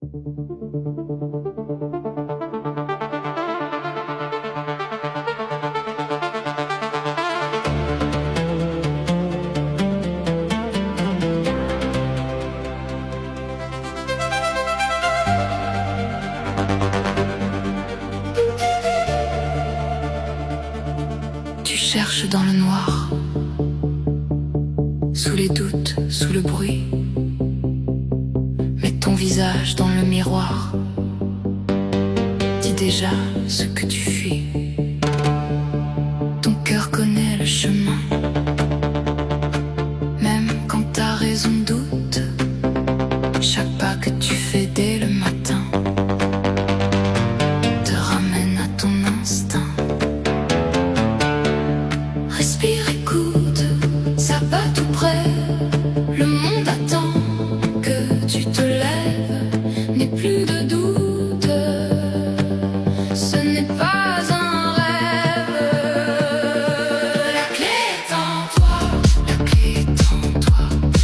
Tu cherches dans le noir, sous les doutes, sous le bruit. Mets ton visage dans le miroir. Dis déjà ce que tu fuis. Ton cœur connaît le chemin. Même quand ta raison doute, chaque pas que tu fais dès le matin te ramène à ton instinct. Respire, écoute, ça bat tout près. Le monde attend que tu te lèves. N'aie plus de doute, ce n'est pas un rêve. La clé est en toi, la clé est en toi.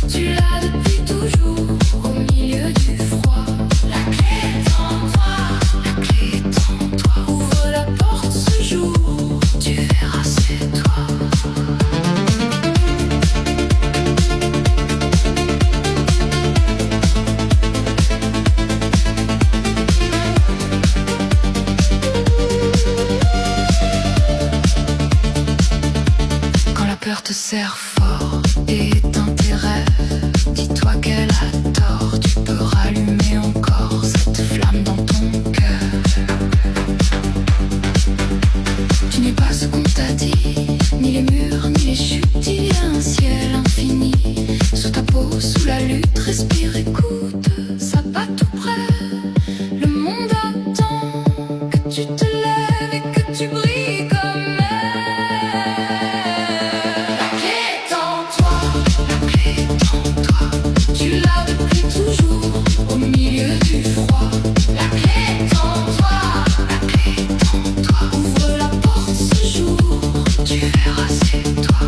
Tu l'as depuis toujours, au milieu du froid. La clé est en toi, la clé est en toi. Ouvre la porte ce jour, tu verras c'est toi. Quand la peur te serre fort et éteint tes rêves, dis-toi qu'elle a tort. Tu peux rallumer encore cette flamme dans ton cœur. Tu n'es pas ce qu'on t'a dit, ni les murs, ni les chutes. Il y a un ciel infini sous ta peau, sous la lutte. Respire, écoute, ça bat tout près. Le monde attend que tu te lèves et que tu brilles comme elle. La clé est en toi, la clé est en toi. Tu l'as depuis toujours, au milieu du froid. La clé est en toi, la clé est en toi. Ouvre la porte ce jour, tu verras c'est toi.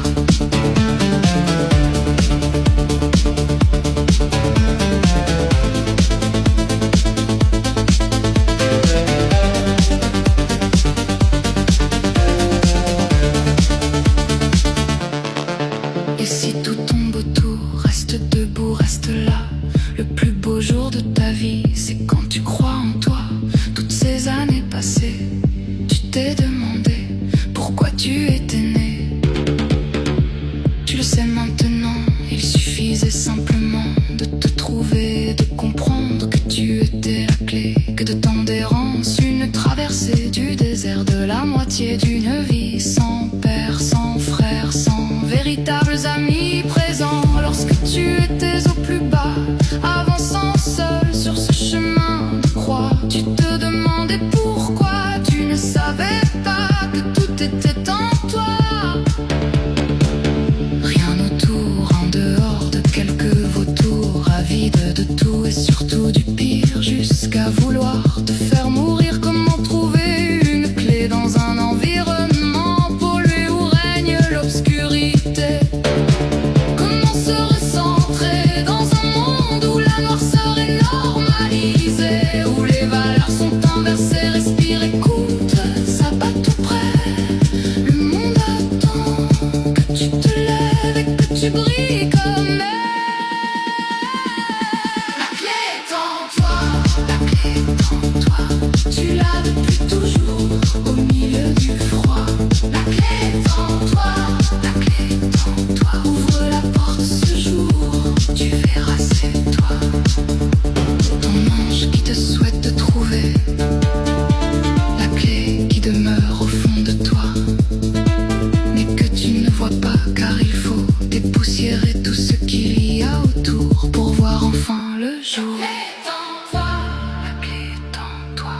Et si tout tombe autour, reste debout, reste là. Le plus beau jour de ta vie, c'est quand tu crois en toi. Toutes ces années passées, tu t'es demandé pourquoi tu étais né. Tu le sais maintenant, il suffisait simplement de te trouver, de comprendre que tu étais la clé. Que de tant d'errance, une traversée du désert, de la moitié d'une vie sans père, sans frère, sans véritables amis présents. Lorsque tu étais au plus bas, avançant seul sur ce chemin de croix, tu te demandais pourquoi. Tu ne savais pas que tout était en toi. Rien autour, en dehors de quelques vautours, avides de tout et surtout du pire, jusqu'à vouloir te faire mourir. Comment trouver une clé dans un environnement pollué où règne l'obscurité? Comment se recentrer dans un monde où la noirceur est normalisée, où les valeurs sont inversées? Respire, écoute, ça bat tout près. Le monde attend que tu te lèves et que tu brilles comme elle. La clé est en toi, la clé est en toi. Tu l'as depuis toujours, au milieu du froid. La clé est en toi, la clé est en toi. Ouvre la porte ce jour, tu verras c'est toi. Ton ange qui te souhaite te trouver, la clé qui demeure au fond de toi, mais que tu ne vois pas car il faut dépoussiérer tout ce qu'il y a autour pour voir enfin le jour. La clé est en toi, la clé est en toi.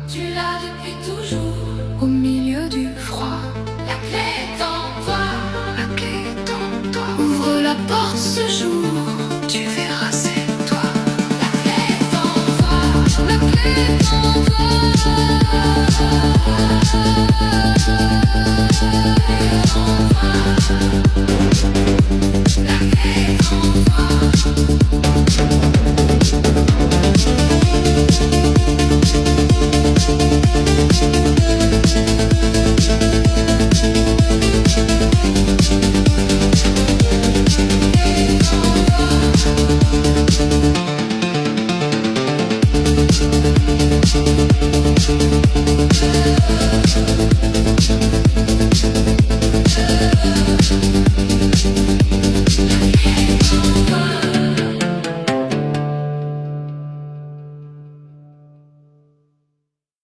Tu l'as depuis toujours, au milieu du froid. La clé est en toi, la clé est en toi. Ouvre la porte ce jour, tu verras c'est toi. La clé est en toi, la clé est en toi. La clé est en toi.